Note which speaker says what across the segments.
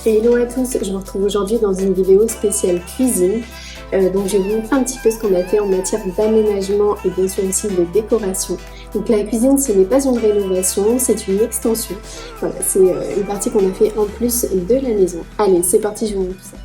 Speaker 1: Hello à tous, je vous retrouve aujourd'hui dans une vidéo spéciale cuisine. Donc je vais vous montrer un petit peu ce qu'on a fait en matière d'aménagement et bien sûr aussi de décoration. Donc la cuisine, ce n'est pas une rénovation, c'est une extension. Voilà, c'est une partie qu'on a fait en plus de la maison. Allez, c'est parti, je vous montre tout ça.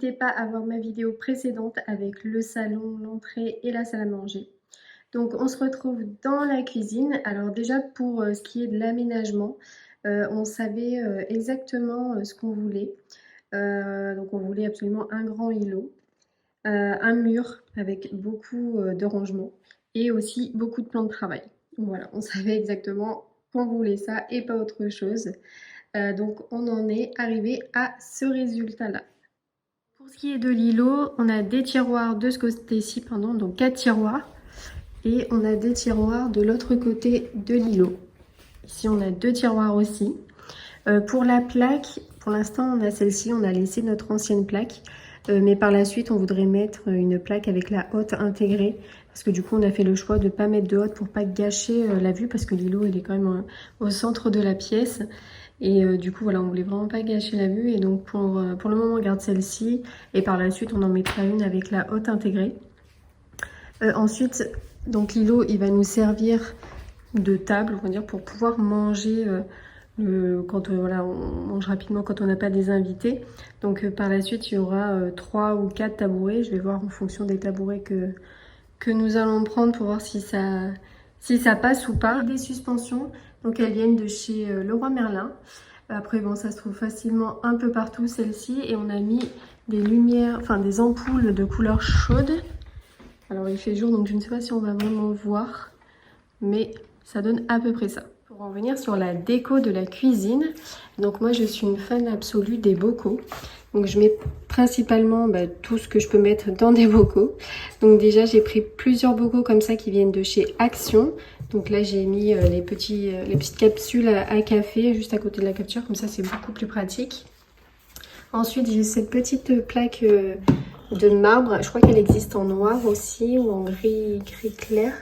Speaker 1: n'hésitez pas à voir ma vidéo précédente avec le salon, l'entrée et la salle à manger. Donc on se retrouve dans la cuisine. Alors déjà pour ce qui est de l'aménagement, on savait exactement ce qu'on voulait. Donc on voulait absolument un grand îlot, un mur avec beaucoup de rangements et aussi beaucoup de plans de travail. Donc voilà, on savait exactement qu'on voulait ça et pas autre chose. Donc on en est arrivé à ce résultat-là. Pour ce qui est de l'îlot, on a des tiroirs de ce côté-ci, pardon, donc 4 tiroirs. Et on a des tiroirs de l'autre côté de l'îlot. Ici on a 2 tiroirs aussi. Pour la plaque, pour l'instant on a celle-ci, on a laissé notre ancienne plaque. Mais par la suite on voudrait mettre une plaque avec la hotte intégrée. Parce que du coup on a fait le choix de ne pas mettre de hotte pour pas gâcher la vue. Parce que l'îlot il est quand même au centre de la pièce. Et du coup voilà, on voulait vraiment pas gâcher la vue. Et donc pour le moment on garde celle-ci. Et par la suite on en mettra une avec la hotte intégrée. Ensuite, donc l'îlot il va nous servir de table, on va dire, pour pouvoir manger quand voilà, on mange rapidement quand on n'a pas des invités. Donc par la suite il y aura 3 ou 4 tabourets. Je vais voir en fonction des tabourets que nous allons prendre pour voir si ça passe ou pas. Des suspensions, donc elles viennent de chez Leroy Merlin. Après bon, ça se trouve facilement un peu partout celle-ci. Et on a mis des lumières, enfin des ampoules de couleur chaude. Alors il fait jour donc je ne sais pas si on va vraiment voir, mais ça donne à peu près ça. Pour en venir sur la déco de la cuisine, donc moi je suis une fan absolue des bocaux. Donc je mets principalement tout ce que je peux mettre dans des bocaux. Donc déjà j'ai pris plusieurs bocaux comme ça qui viennent de chez Action. Donc là j'ai mis les petites capsules à café juste à côté de la cafetière, comme ça c'est beaucoup plus pratique. Ensuite j'ai cette petite plaque de marbre, je crois qu'elle existe en noir aussi ou en gris clair.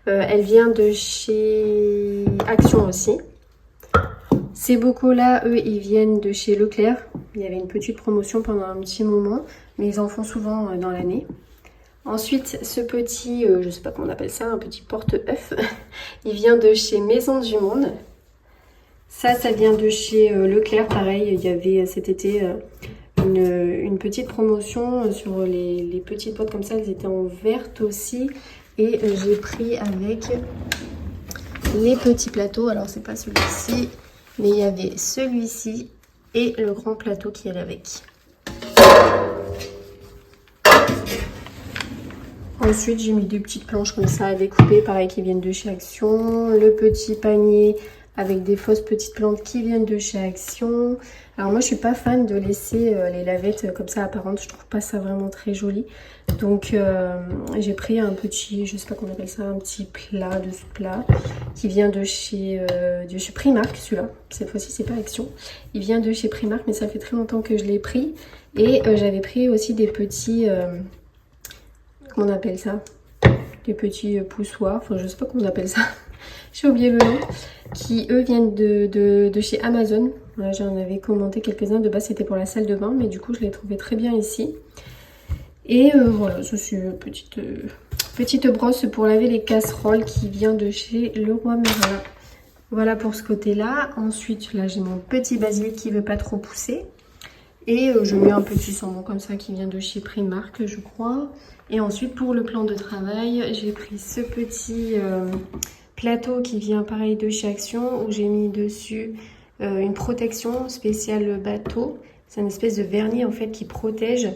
Speaker 1: Elle vient de chez Action aussi. Ces bocaux là, eux, ils viennent de chez Leclerc. Il y avait une petite promotion pendant un petit moment, mais ils en font souvent dans l'année. Ensuite, ce petit, je sais pas comment on appelle ça, un petit porte-œuf, il vient de chez Maison du Monde. Ça vient de chez Leclerc, pareil, il y avait cet été une petite promotion sur les petites boîtes comme ça, elles étaient en verte aussi. Et j'ai pris avec les petits plateaux, alors c'est pas celui-ci, mais il y avait celui-ci et le grand plateau qui allait avec. Ensuite j'ai mis des petites planches comme ça à découper, pareil qui viennent de chez Action. Le petit panier avec des fausses petites plantes qui viennent de chez Action. Alors moi je suis pas fan de laisser les lavettes comme ça apparentes, je trouve pas ça vraiment très joli. Donc j'ai pris un petit, je sais pas comment on appelle ça, un petit plat de ce plat qui vient de chez Primark, celui-là. Cette fois-ci c'est pas Action, il vient de chez Primark mais ça fait très longtemps que je l'ai pris. Et j'avais pris aussi des petits, comment on appelle ça, des petits poussoirs, enfin je sais pas comment on appelle ça. J'ai oublié le nom, qui eux viennent de chez Amazon. Voilà, j'en avais commandé quelques-uns, de base c'était pour la salle de bain, mais du coup je les trouvais très bien ici. Et voilà, ça c'est une petite brosse pour laver les casseroles qui vient de chez Leroy Merlin. Voilà pour ce côté-là. Ensuite là j'ai mon petit basilic qui veut pas trop pousser. Et je mets un petit saumon comme ça qui vient de chez Primark je crois. Et ensuite pour le plan de travail, j'ai pris ce petit plateau qui vient pareil de chez Action où j'ai mis dessus une protection spéciale bateau. C'est une espèce de vernis en fait qui protège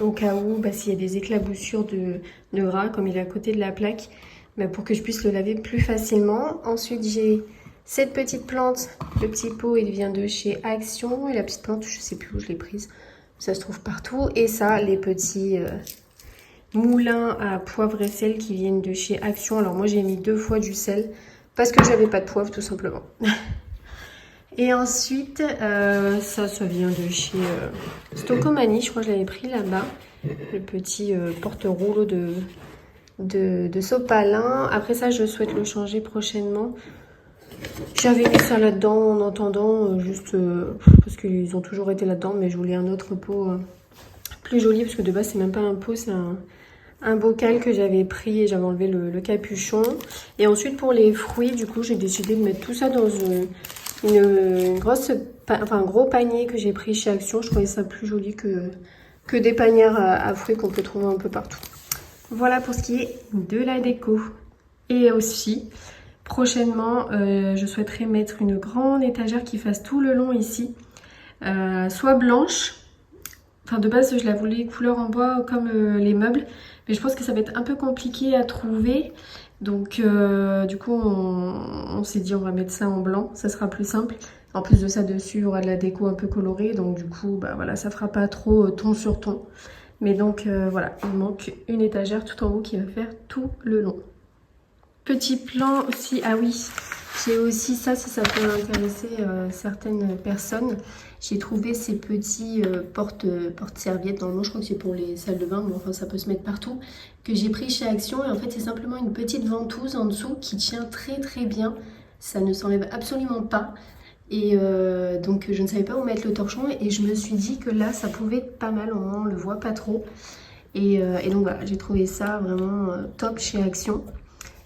Speaker 1: au cas où s'il y a des éclaboussures de gras comme il est à côté de la plaque, pour que je puisse le laver plus facilement. Ensuite j'ai cette petite plante, le petit pot il vient de chez Action et la petite plante je sais plus où je l'ai prise, ça se trouve partout. Et ça les petits moulins à poivre et sel qui viennent de chez Action. Alors moi j'ai mis 2 fois du sel parce que j'avais pas de poivre tout simplement. Et ensuite ça vient de chez Stocomanie, je crois que je l'avais pris là-bas, le petit porte-rouleau de sopalin. Après ça je souhaite le changer prochainement. J'avais mis ça là-dedans en attendant, juste parce qu'ils ont toujours été là-dedans, mais je voulais un autre pot plus joli parce que de base c'est même pas un pot, c'est un bocal que j'avais pris et j'avais enlevé le capuchon. Et ensuite pour les fruits, du coup j'ai décidé de mettre tout ça dans un gros panier que j'ai pris chez Action. Je trouvais ça plus joli que que des panières à fruits qu'on peut trouver un peu partout. Voilà pour ce qui est de la déco. Et aussi, prochainement, je souhaiterais mettre une grande étagère qui fasse tout le long ici, soit blanche. Enfin, de base, je la voulais couleur en bois comme les meubles, mais je pense que ça va être un peu compliqué à trouver. Donc, du coup, on s'est dit on va mettre ça en blanc, ça sera plus simple. En plus de ça, dessus, il y aura de la déco un peu colorée, donc du coup, bah voilà, ça fera pas trop ton sur ton. Mais donc, voilà, il manque une étagère tout en haut qui va faire tout le long. Petit plan aussi, ah oui, j'ai aussi ça, si ça peut intéresser certaines personnes. J'ai trouvé ces petits porte-serviettes, normalement je crois que c'est pour les salles de bain, mais enfin ça peut se mettre partout, que j'ai pris chez Action. Et en fait c'est simplement une petite ventouse en dessous qui tient très très bien, ça ne s'enlève absolument pas. Et donc je ne savais pas où mettre le torchon et je me suis dit que là ça pouvait être pas mal, au moins on le voit pas trop. Et donc voilà, j'ai trouvé ça vraiment top chez Action.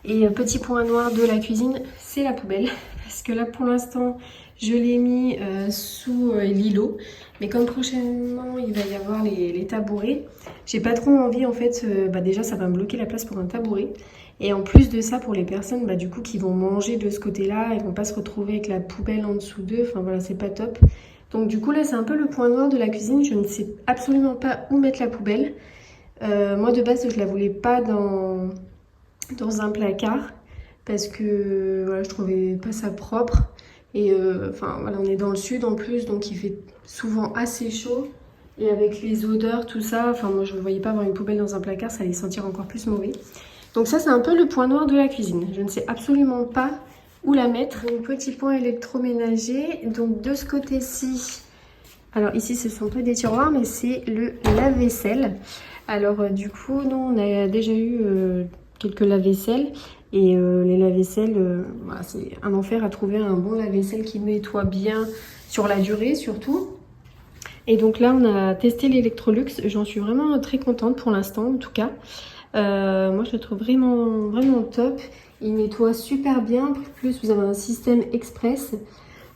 Speaker 1: Et petit point noir de la cuisine, c'est la poubelle. Parce que là, pour l'instant, je l'ai mis sous l'îlot. Mais comme prochainement, il va y avoir les tabourets, j'ai pas trop envie, en fait. Déjà, ça va me bloquer la place pour un tabouret. Et en plus de ça, pour les personnes du coup qui vont manger de ce côté-là, ils vont pas se retrouver avec la poubelle en dessous d'eux. Enfin voilà, c'est pas top. Donc du coup, là, c'est un peu le point noir de la cuisine. Je ne sais absolument pas où mettre la poubelle. Moi, de base, je la voulais pas dans un placard parce que voilà, je trouvais pas ça propre. Et enfin voilà, on est dans le sud en plus, donc il fait souvent assez chaud. Et avec les odeurs, tout ça, enfin moi je ne voyais pas avoir une poubelle dans un placard, ça allait sentir encore plus mauvais. Donc ça c'est un peu le point noir de la cuisine. Je ne sais absolument pas où la mettre. Donc petit point électroménager. Donc de ce côté-ci, alors ici ce sont pas des tiroirs mais c'est le lave-vaisselle. Alors du coup nous on a déjà eu quelques lave-vaisselle. Et les lave-vaisselle, voilà, c'est un enfer à trouver un bon lave-vaisselle qui nettoie bien sur la durée surtout. Et donc là on a testé l'Electrolux, j'en suis vraiment très contente pour l'instant en tout cas. Moi je le trouve vraiment, vraiment top. Il nettoie super bien, plus vous avez un système express.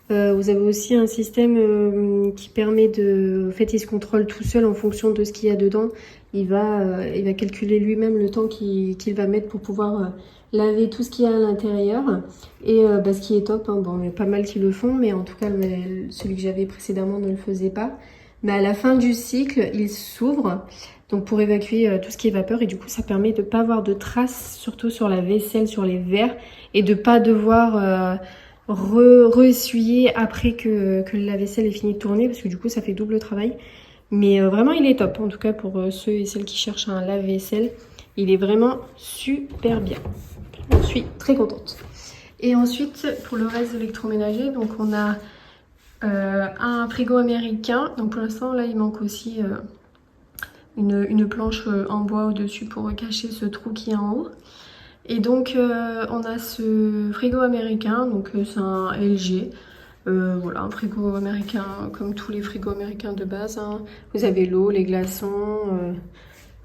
Speaker 1: Vous avez aussi un système qui permet de... En fait il se contrôle tout seul en fonction de ce qu'il y a dedans. Il va calculer lui-même le temps qu'il va mettre pour pouvoir laver tout ce qu'il y a à l'intérieur. Et ce qui est top, hein, bon, il y a pas mal qui le font, mais en tout cas celui que j'avais précédemment ne le faisait pas. Mais à la fin du cycle, il s'ouvre donc pour évacuer tout ce qui est vapeur. Et du coup, ça permet de ne pas avoir de traces, surtout sur la vaisselle, sur les verres. Et de ne pas devoir re-essuyer après que la vaisselle est finie de tourner. Parce que du coup, ça fait double travail. Mais vraiment, il est top. En tout cas, pour ceux et celles qui cherchent un lave-vaisselle, il est vraiment super bien. Je suis très contente. Et ensuite, pour le reste de l'électroménager, donc on a un frigo américain. Donc pour l'instant, là, il manque aussi une planche en bois au-dessus pour cacher ce trou qui est en haut. Et donc, on a ce frigo américain. Donc, c'est un LG. Voilà, un frigo américain comme tous les frigos américains de base. Hein. Vous avez l'eau, les glaçons.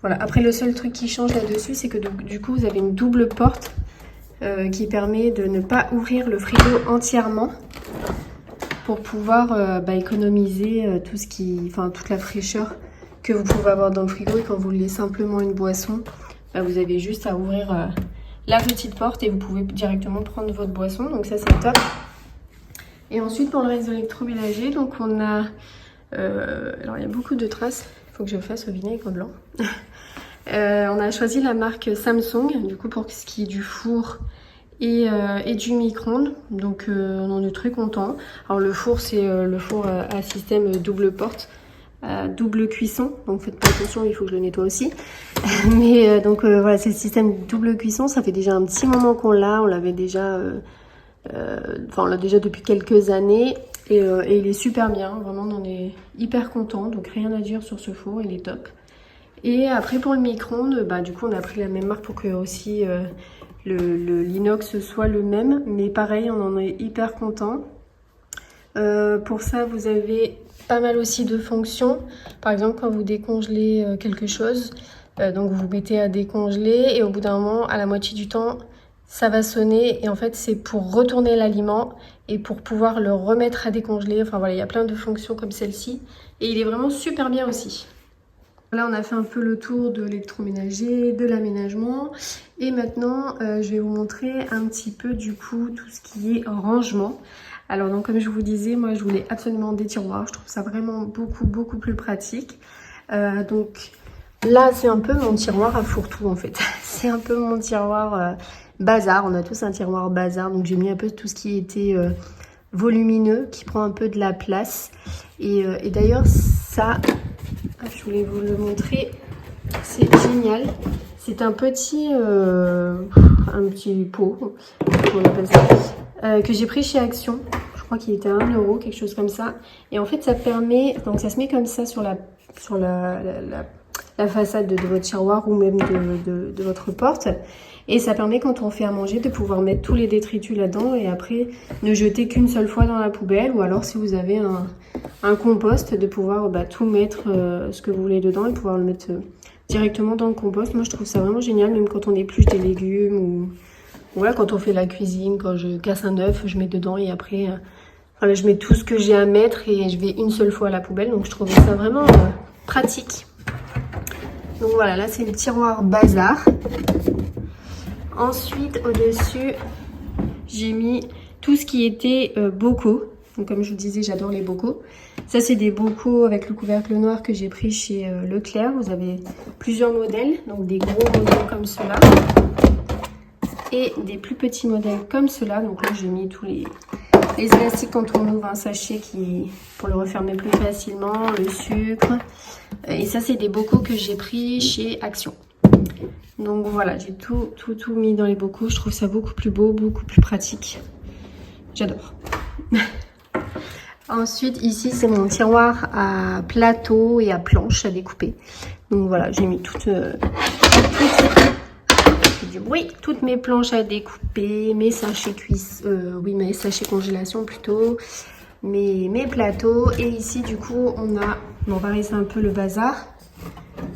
Speaker 1: Voilà. Après, le seul truc qui change là-dessus, c'est que du coup, vous avez une double porte qui permet de ne pas ouvrir le frigo entièrement pour pouvoir économiser toute la fraîcheur que vous pouvez avoir dans le frigo. Et quand vous voulez simplement une boisson, vous avez juste à ouvrir la petite porte et vous pouvez directement prendre votre boisson. Donc ça, c'est top. Et ensuite, pour le reste de l'électroménager, donc on a... alors, il y a beaucoup de traces. Il faut que je fasse au vinaigre blanc. On a choisi la marque Samsung, du coup, pour ce qui est du four et du micro-ondes. Donc, on en est très content. Alors, le four, c'est le four à système double porte, double cuisson. Donc, faites pas attention, il faut que je le nettoie aussi. Mais voilà, c'est le système double cuisson. Ça fait déjà un petit moment qu'on l'a. On l'avait déjà... on l'a déjà depuis quelques années et il est super bien, vraiment on est hyper content, donc rien à dire sur ce four, il est top. Et après pour le micro-ondes, du coup on a pris la même marque pour que aussi l'inox soit le même, mais pareil on en est hyper content. Pour ça vous avez pas mal aussi de fonctions, par exemple quand vous décongelez quelque chose, donc vous mettez à décongeler et au bout d'un moment, à la moitié du temps, ça va sonner et en fait c'est pour retourner l'aliment et pour pouvoir le remettre à décongeler. Enfin voilà, il y a plein de fonctions comme celle-ci et il est vraiment super bien aussi. Là, on a fait un peu le tour de l'électroménager, de l'aménagement. Et maintenant, je vais vous montrer un petit peu du coup tout ce qui est rangement. Alors donc comme je vous disais, moi je voulais absolument des tiroirs. Je trouve ça vraiment beaucoup plus pratique. Donc là, c'est un peu mon tiroir à fourre-tout en fait. C'est un peu mon tiroir bazar. On a tous un tiroir bazar. Donc j'ai mis un peu tout ce qui était volumineux, qui prend un peu de la place. Et d'ailleurs ça... je voulais vous le montrer, c'est génial. C'est un petit pot, on appelle ça, que j'ai pris chez Action. Je crois qu'il était à 1 €, quelque chose comme ça. Et en fait, ça permet, donc ça se met comme ça sur la façade de votre tiroir ou même de votre porte. Et ça permet quand on fait à manger de pouvoir mettre tous les détritus là-dedans et après ne jeter qu'une seule fois dans la poubelle. Ou alors si vous avez un compost, de pouvoir tout mettre ce que vous voulez dedans et pouvoir le mettre directement dans le compost. Moi je trouve ça vraiment génial, même quand on épluche des légumes ou voilà, quand on fait la cuisine, quand je casse un œuf, je mets dedans et après voilà, je mets tout ce que j'ai à mettre et je vais une seule fois à la poubelle. Donc je trouve ça vraiment pratique. Donc voilà, là c'est le tiroir bazar. Ensuite, au-dessus, j'ai mis tout ce qui était bocaux. Donc, comme je vous disais, j'adore les bocaux. Ça, c'est des bocaux avec le couvercle noir que j'ai pris chez Leclerc. Vous avez plusieurs modèles, donc des gros modèles comme ceux-là et des plus petits modèles comme ceux-là. Donc là, j'ai mis tous les élastiques quand on ouvre un sachet pour le refermer plus facilement, le sucre. Et ça, c'est des bocaux que j'ai pris chez Action. Donc voilà, j'ai tout mis dans les bocaux. Je trouve ça beaucoup plus beau, beaucoup plus pratique. J'adore. Ensuite, ici, c'est mon tiroir à plateau et à planche à découper. Donc voilà, j'ai mis toutes mes planches à découper, mes sachets mes sachets congélation plutôt, mes plateaux. Et ici, du coup, on va rester un peu le bazar.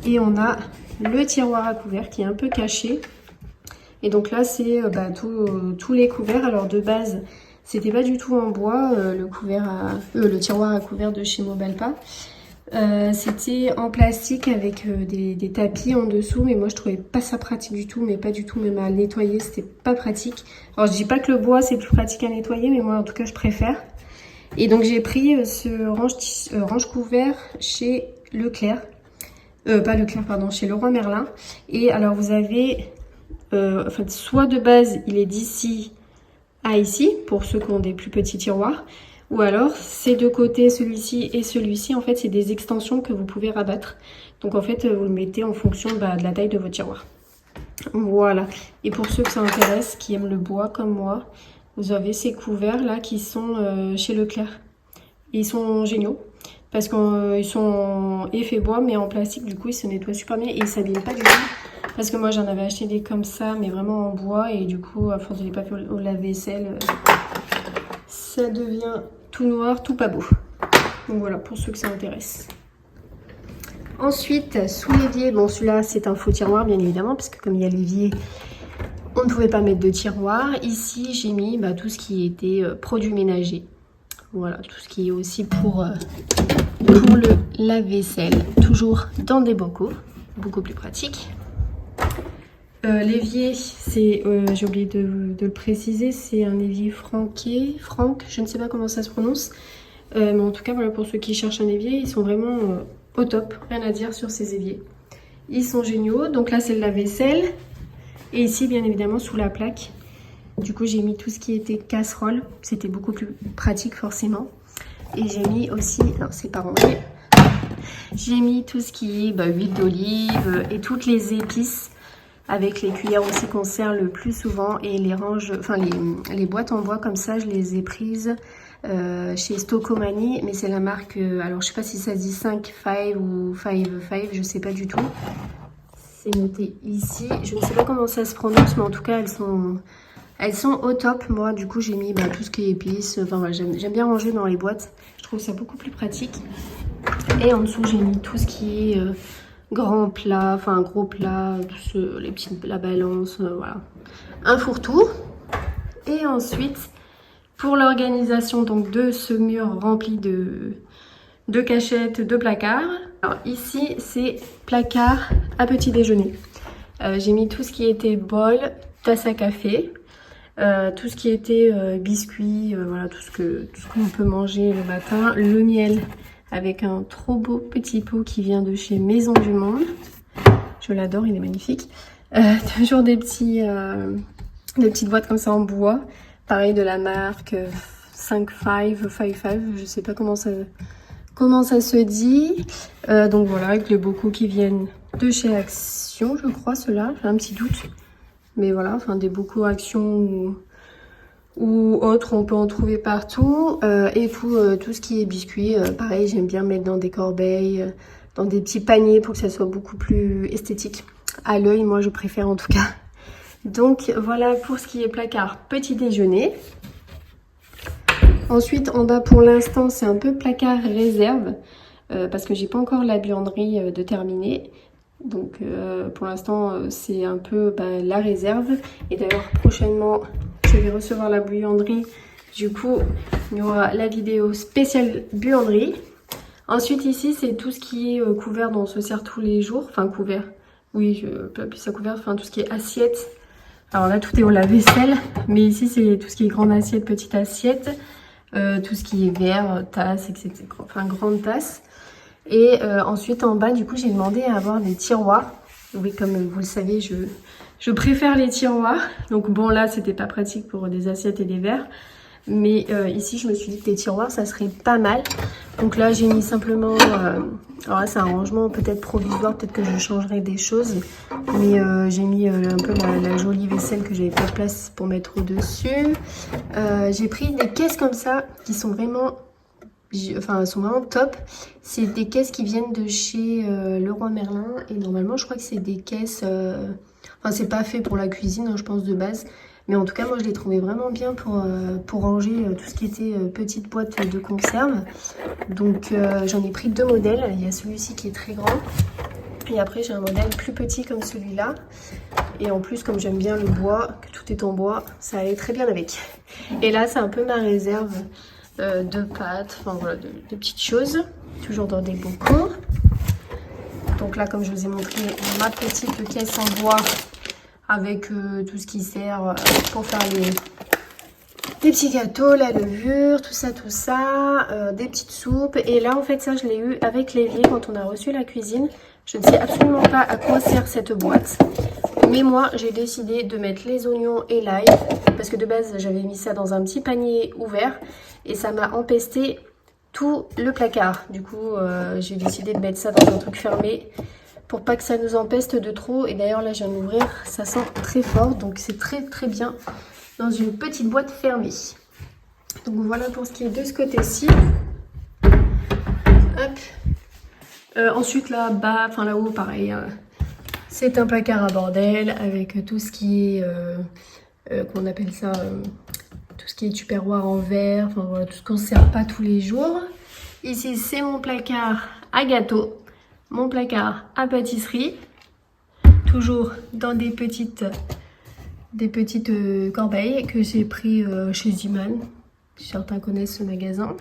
Speaker 1: Et on a le tiroir à couverts qui est un peu caché. Et donc là, c'est tous les couverts. Alors de base, c'était pas du tout en bois, le tiroir à couverts de chez Mobalpa. C'était en plastique avec des tapis en dessous. Mais moi, je trouvais pas ça pratique du tout. Mais pas du tout, même à nettoyer, c'était pas pratique. Alors je dis pas que le bois, c'est plus pratique à nettoyer. Mais moi, en tout cas, je préfère. Et donc j'ai pris ce range couvert chez Leclerc. Pas Leclerc, pardon, chez Leroy Merlin. Et alors vous avez, soit de base il est d'ici à ici, pour ceux qui ont des plus petits tiroirs, ou alors ces deux côtés, celui-ci et celui-ci, en fait c'est des extensions que vous pouvez rabattre. Donc en fait vous le mettez en fonction de la taille de votre tiroir. Voilà. Et pour ceux que ça intéresse, qui aiment le bois comme moi, vous avez ces couverts là qui sont chez Leclerc. Ils sont géniaux. Parce qu'ils sont en effet bois, mais en plastique, du coup, ils se nettoient super bien et ils ne s'abîment pas du tout. Parce que moi, j'en avais acheté des comme ça, mais vraiment en bois. Et du coup, à force de les pas faire au lave-vaisselle, ça devient tout noir, tout pas beau. Donc voilà, pour ceux que ça intéresse. Ensuite, sous l'évier, bon, celui-là, c'est un faux tiroir, bien évidemment, parce que comme il y a l'évier, on ne pouvait pas mettre de tiroir. Ici, j'ai mis tout ce qui était produits ménagers. Voilà, tout ce qui est aussi pour le lave-vaisselle, toujours dans des bocaux, beaucoup plus pratique. L'évier, c'est, j'ai oublié de le préciser, c'est un évier Franck, je ne sais pas comment ça se prononce, mais en tout cas, voilà, pour ceux qui cherchent un évier, ils sont vraiment au top, rien à dire sur ces éviers. Ils sont géniaux, donc là c'est le lave-vaisselle, et ici, bien évidemment, sous la plaque, du coup, j'ai mis tout ce qui était casserole. C'était beaucoup plus pratique, forcément. Et j'ai mis aussi... Non, c'est pas rangé. J'ai mis tout ce qui est huile d'olive et toutes les épices. Avec les cuillères aussi qu'on sert le plus souvent. Et les les boîtes en bois comme ça, je les ai prises chez Stocomanie. Mais c'est la marque... alors, je sais pas si ça se dit 5 ou 5, je sais pas du tout. C'est noté ici. Je ne sais pas comment ça se prononce, mais en tout cas, elles sont au top. Moi, du coup, j'ai mis tout ce qui est épices. Enfin, voilà, j'aime bien ranger dans les boîtes. Je trouve ça beaucoup plus pratique. Et en dessous, j'ai mis tout ce qui est grand plat, enfin gros plat, la balance, voilà. Un fourre-tout. Et ensuite, pour l'organisation donc de ce mur rempli de 2 cachettes, 2 placards. Alors ici, c'est placard à petit déjeuner. J'ai mis tout ce qui était bol, tasse à café, tout ce qui était biscuits, voilà, tout ce qu'on peut manger le matin. Le miel avec un trop beau petit pot qui vient de chez Maison du Monde. Je l'adore, il est magnifique. Toujours des petites boîtes comme ça en bois. Pareil de la marque 55, je sais pas comment ça se dit. Donc voilà, avec les bocaux qui viennent de chez Action, je crois, ceux-là. J'ai un petit doute. Mais voilà, enfin des bocaux Action ou autres, on peut en trouver partout. Et tout ce qui est biscuits, pareil, j'aime bien mettre dans des corbeilles, dans des petits paniers pour que ça soit beaucoup plus esthétique. À l'œil, moi je préfère en tout cas. Donc voilà pour ce qui est placard petit déjeuner. Ensuite en bas pour l'instant c'est un peu placard réserve parce que j'ai pas encore la buanderie de terminer. Donc pour l'instant c'est un peu la réserve. Et d'ailleurs prochainement je vais recevoir la buanderie. Du coup il y aura la vidéo spéciale buanderie. Ensuite ici c'est tout ce qui est couvert dont on se sert tous les jours. Enfin couvert. Oui, je peux appeler ça couvert, enfin tout ce qui est assiette. Alors là, tout est au lave-vaisselle, mais ici, c'est tout ce qui est grande assiette, petite assiette, tout ce qui est verre, tasse, etc. Enfin, grande tasse. Et ensuite, en bas, du coup, j'ai demandé à avoir des tiroirs. Oui, comme vous le savez, je préfère les tiroirs. Donc bon, là, c'était pas pratique pour des assiettes et des verres. Mais ici, je me suis dit que des tiroirs, ça serait pas mal. Donc là, j'ai mis simplement... alors là, c'est un rangement peut-être provisoire. Peut-être que je changerai des choses. Mais j'ai mis un peu la jolie vaisselle que j'avais pas de place pour mettre au-dessus. J'ai pris des caisses comme ça qui sont vraiment... Enfin, elles sont vraiment top. C'est des caisses qui viennent de chez Leroy Merlin. Et normalement, je crois que c'est des caisses... Enfin, c'est pas fait pour la cuisine, hein, je pense, de base. Mais en tout cas, moi, je l'ai trouvé vraiment bien pour ranger tout ce qui était petite boîte de conserve. Donc, j'en ai pris 2 modèles. Il y a celui-ci qui est très grand. Et après, j'ai un modèle plus petit comme celui-là. Et en plus, comme j'aime bien le bois, que tout est en bois, ça allait très bien avec. Et là, c'est un peu ma réserve de pâtes, enfin voilà, de petites choses. Toujours dans des bocaux. Donc là, comme je vous ai montré, ma petite caisse en bois avec tout ce qui sert pour faire des petits gâteaux, la levure, tout ça, des petites soupes. Et là, en fait, ça, je l'ai eu avec l'évier quand on a reçu la cuisine. Je ne sais absolument pas à quoi sert cette boîte. Mais moi, j'ai décidé de mettre les oignons et l'ail. Parce que de base, j'avais mis ça dans un petit panier ouvert. Et ça m'a empesté tout le placard. Du coup, j'ai décidé de mettre ça dans un truc fermé. Pour pas que ça nous empeste de trop. Et d'ailleurs là je viens d'ouvrir, ça sent très fort. Donc c'est très très bien dans une petite boîte fermée. Donc voilà pour ce qui est de ce côté-ci. Ensuite là-bas, enfin là-haut pareil. C'est un placard à bordel avec tout ce qui est, qu'on appelle ça, tout ce qui est tupperware en verre. Enfin voilà, tout ce qu'on ne sert pas tous les jours. Ici c'est mon placard à gâteau. Mon placard à pâtisserie, toujours dans des petites corbeilles que j'ai pris chez Ziman. Certains connaissent ce magasin.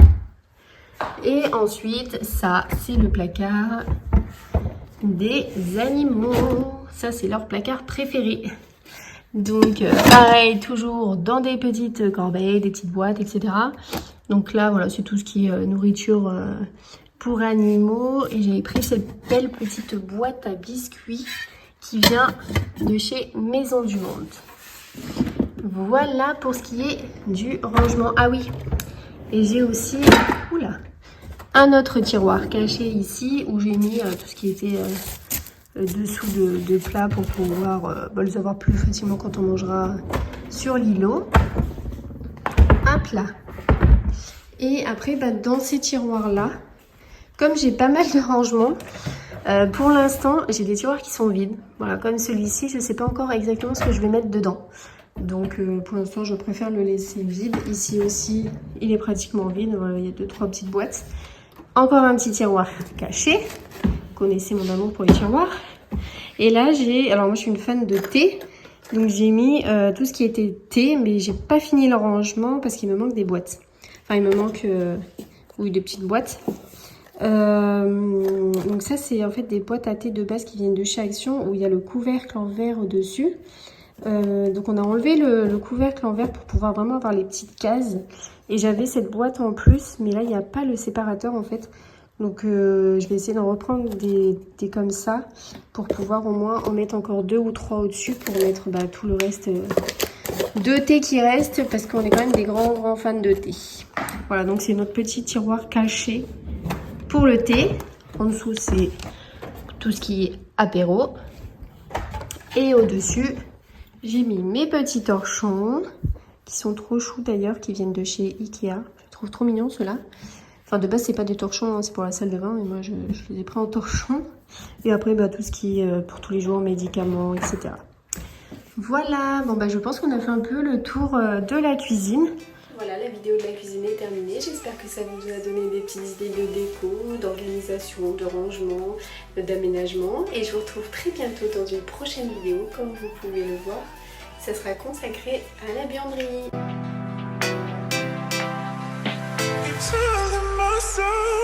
Speaker 1: Et ensuite, ça, c'est le placard des animaux. Ça, c'est leur placard préféré. Donc, pareil, toujours dans des petites corbeilles, des petites boîtes, etc. Donc là, voilà, c'est tout ce qui est nourriture... pour animaux. Et j'ai pris cette belle petite boîte à biscuits qui vient de chez Maison du Monde. Voilà pour ce qui est du rangement. Ah oui, et j'ai aussi un autre tiroir caché ici où j'ai mis tout ce qui était dessous de plats pour pouvoir les avoir plus facilement quand on mangera sur l'îlot. Hop là. Et après dans ces tiroirs là, comme j'ai pas mal de rangements, pour l'instant, j'ai des tiroirs qui sont vides. Voilà, comme celui-ci, je ne sais pas encore exactement ce que je vais mettre dedans. Donc, pour l'instant, je préfère le laisser vide. Ici aussi, il est pratiquement vide. Voilà, il y a 2-3 petites boîtes. Encore un petit tiroir caché. Vous connaissez mon amour pour les tiroirs. Et là, alors moi, je suis une fan de thé. Donc, j'ai mis tout ce qui était thé, mais j'ai pas fini le rangement parce qu'il me manque des boîtes. Enfin, il me manque, des petites boîtes. Donc ça c'est en fait des boîtes à thé de base qui viennent de chez Action où il y a le couvercle en verre au-dessus. Donc on a enlevé le couvercle en verre pour pouvoir vraiment avoir les petites cases. Et j'avais cette boîte en plus, mais là il n'y a pas le séparateur en fait. Donc je vais essayer d'en reprendre des comme ça pour pouvoir au moins en mettre encore 2 ou 3 au-dessus pour mettre tout le reste de thé qui reste parce qu'on est quand même des grands fans de thé. Voilà, donc c'est notre petit tiroir caché pour le thé. En dessous c'est tout ce qui est apéro. Et au-dessus j'ai mis mes petits torchons qui sont trop choux d'ailleurs, qui viennent de chez Ikea. Je trouve trop mignons ceux-là. Enfin, de base, c'est pas des torchons, hein, c'est pour la salle de bain, mais moi, je les ai pris en torchon. Et après, tout ce qui est pour tous les jours, médicaments, etc. Voilà, bon, je pense qu'on a fait un peu le tour de la cuisine. Voilà, la vidéo de la cuisine est terminée. J'espère que ça vous a donné des petites idées de déco, d'organisation, de rangement, d'aménagement. Et je vous retrouve très bientôt dans une prochaine vidéo, comme vous pouvez le voir. Ça sera consacré à la buanderie. So